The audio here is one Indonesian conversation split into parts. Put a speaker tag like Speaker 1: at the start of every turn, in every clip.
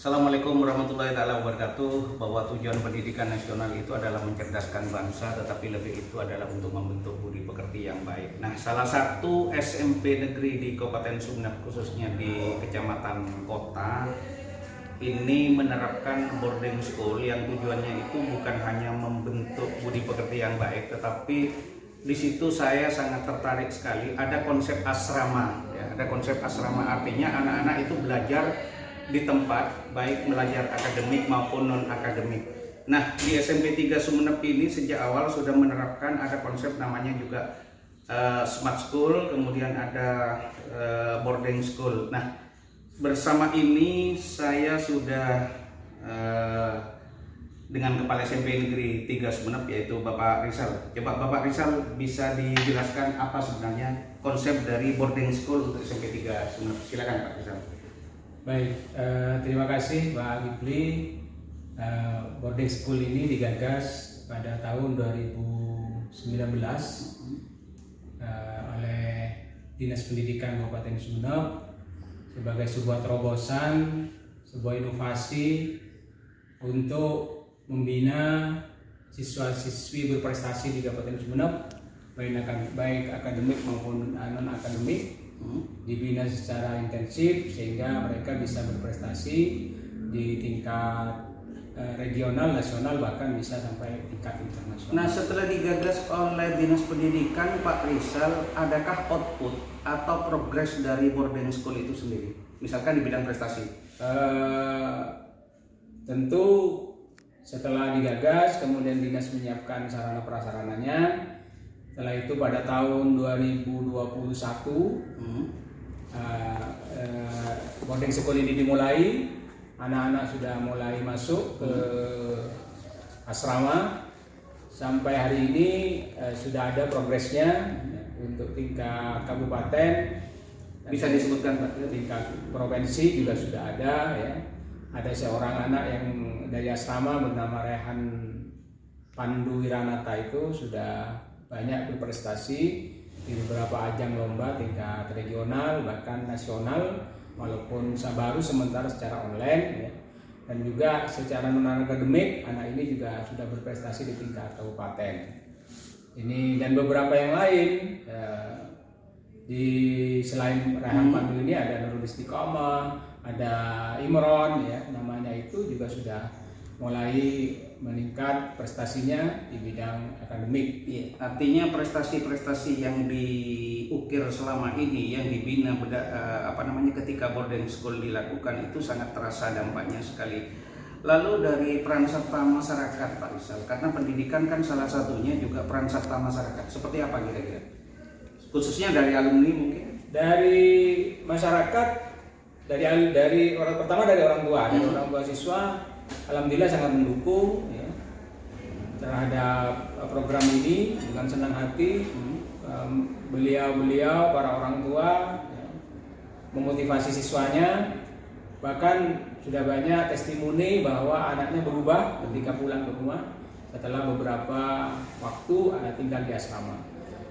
Speaker 1: Assalamualaikum warahmatullahi wabarakatuh. Bahwa tujuan pendidikan nasional itu adalah mencerdaskan bangsa, tetapi lebih itu adalah untuk membentuk budi pekerti yang baik. Nah, salah satu SMP negeri di Kabupaten Sumeneb, khususnya di Kecamatan Kota, ini menerapkan boarding school yang tujuannya itu bukan hanya membentuk budi pekerti yang baik, tetapi di situ saya sangat tertarik sekali. Ada konsep asrama, ya, ada konsep asrama, artinya anak-anak itu belajar di tempat, baik belajar akademik maupun non akademik. Nah, di SMP 3 Sumeneb ini sejak awal sudah menerapkan ada konsep namanya juga smart school, kemudian ada boarding school. Nah, bersama ini saya sudah dengan Kepala SMP Negeri 3 Sumeneb, yaitu Bapak Rizal. Coba Bapak Rizal bisa dijelaskan apa sebenarnya konsep dari boarding school untuk SMP 3 Sumeneb. Silakan Pak Rizal.
Speaker 2: Baik, terima kasih Pak Gibli. Boarding school ini digagas pada tahun 2019 oleh Dinas Pendidikan Kabupaten Sumeneb sebagai sebuah terobosan, sebuah inovasi untuk membina siswa-siswi berprestasi di Kabupaten Sumeneb, baik akademik maupun non akademik, dibina secara intensif sehingga mereka bisa berprestasi di tingkat regional, nasional, bahkan bisa sampai tingkat internasional.
Speaker 1: Nah, setelah digagas oleh Dinas Pendidikan, Pak Rizal, adakah output atau progres dari boarding school itu sendiri? Misalkan di bidang prestasi?
Speaker 2: Tentu setelah digagas, kemudian Dinas menyiapkan sarana prasarananya. Setelah itu pada tahun 2021 boarding school ini dimulai, anak-anak sudah mulai masuk ke asrama. Sampai hari ini sudah ada progresnya untuk tingkat kabupaten.
Speaker 1: Bisa disebutkan Pak?
Speaker 2: Tingkat provinsi juga sudah ada, ya. Ada seorang anak yang dari asrama bernama Rehan Pandu Wiranata itu sudah banyak berprestasi di beberapa ajang lomba tingkat regional bahkan nasional, walaupun baru sementara secara online, ya. Dan juga secara non akademik anak ini juga sudah berprestasi di tingkat kabupaten. Ini dan beberapa yang lain, di selain Rehan Pandu ini ada Nurul Istiqomah, ada Imron, ya, namanya itu juga sudah mulai meningkat prestasinya di bidang akademik.
Speaker 1: Ya, artinya prestasi-prestasi yang diukir selama ini, yang dibina ketika boarding school dilakukan itu sangat terasa dampaknya sekali. Lalu dari peran serta masyarakat Pak Rizal, karena pendidikan kan salah satunya juga peran serta masyarakat. Seperti apa kira-kira? Khususnya dari alumni mungkin?
Speaker 2: Dari masyarakat, dari orang pertama dari orang tua, dari orang tua siswa. Alhamdulillah sangat mendukung, ya, terhadap program ini dengan senang hati. Beliau para orang tua, ya, memotivasi siswanya, bahkan sudah banyak testimoni bahwa anaknya berubah ketika pulang ke rumah setelah beberapa waktu tinggal di asrama.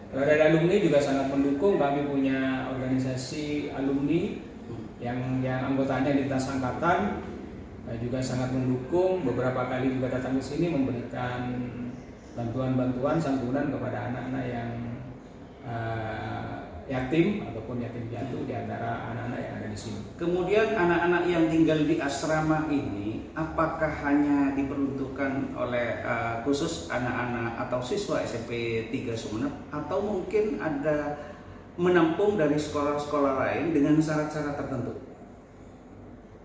Speaker 2: Kalau dari alumni juga sangat mendukung. Kami punya organisasi alumni yang anggotanya lintas angkatan, juga sangat mendukung. Beberapa kali juga datang ke sini memberikan bantuan santunan kepada anak-anak yang yatim ataupun yatim piatu di antara anak-anak yang ada di sini.
Speaker 1: Kemudian anak-anak yang tinggal di asrama ini apakah hanya diperuntukkan oleh khusus anak-anak atau siswa SMP 3 Sumeneb, atau mungkin ada menampung dari sekolah-sekolah lain dengan syarat-syarat tertentu?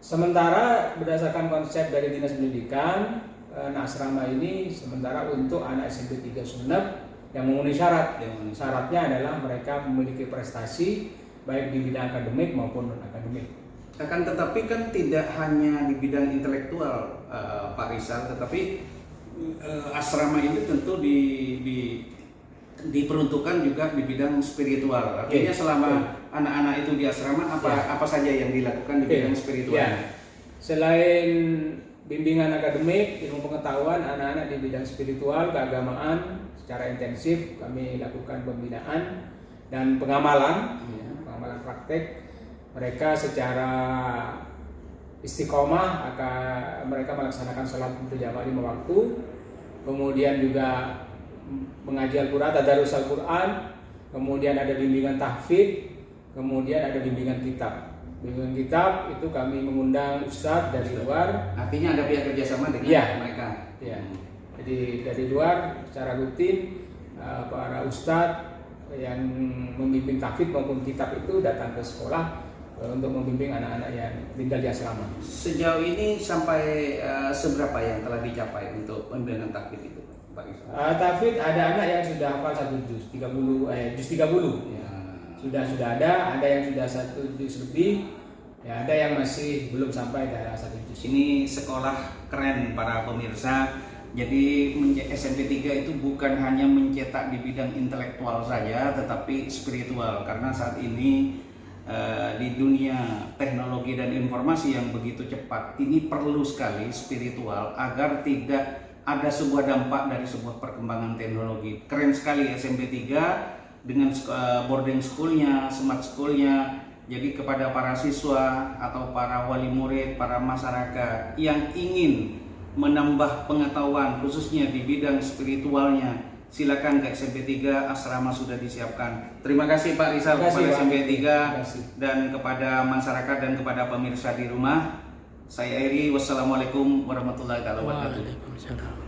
Speaker 1: Sementara
Speaker 2: berdasarkan konsep dari Dinas Pendidikan, asrama ini sementara untuk anak SMP 3 Sumeneb yang memenuhi syarat. Syaratnya adalah mereka memiliki prestasi baik di bidang akademik maupun non akademik.
Speaker 1: Akan tetapi kan tidak hanya di bidang intelektual Pak Rizal, tetapi asrama ini tentu diperuntukkan juga di bidang spiritual. Artinya selama anak-anak itu di asrama, apa saja yang dilakukan di bidang spiritual?
Speaker 2: Ya. Selain bimbingan akademik, ilmu pengetahuan, anak-anak di bidang spiritual, keagamaan secara intensif kami lakukan pembinaan dan pengamalan, pengamalan praktek. Mereka secara istiqomah, akan mereka melaksanakan sholat berjamaah 5 waktu, kemudian juga mengaji Al-Quran, tadarus Al-Quran, kemudian ada bimbingan tahfidz, kemudian ada bimbingan kitab. Bimbingan kitab itu kami mengundang ustadz dari luar.
Speaker 1: Artinya ada pihak kerjasama dengan mereka.
Speaker 2: Ya. Jadi dari luar secara rutin para ustadz yang membimbing tahfidz maupun kitab itu datang ke sekolah untuk membimbing anak-anak yang tinggal di asrama.
Speaker 1: Sejauh ini sampai seberapa yang telah dicapai untuk pembimbingan tahfidz itu, Pak Rizal?
Speaker 2: Tahfidz ada anak yang sudah hafal 1 juz 30 juz 30 ya. Sudah ada yang sudah 1 juz lebih, ya ada yang masih belum sampai ke 1 juz.
Speaker 1: Ini sekolah keren para pemirsa. Jadi SMP 3 itu bukan hanya mencetak di bidang intelektual saja, tetapi spiritual, karena saat ini di dunia teknologi dan informasi yang begitu cepat, ini perlu sekali spiritual agar tidak ada sebuah dampak dari sebuah perkembangan teknologi. Keren sekali SMP 3 dengan boarding schoolnya, smart schoolnya. Jadi kepada para siswa atau para wali murid, para masyarakat yang ingin menambah pengetahuan khususnya di bidang spiritualnya, silakan ke SMP 3, asrama sudah disiapkan. Terima kasih Pak Rizal kepada SMP 3 dan kepada masyarakat dan kepada pemirsa di rumah. Saya Eri, wassalamualaikum warahmatullahi wabarakatuh.
Speaker 3: Waalaikumsalam.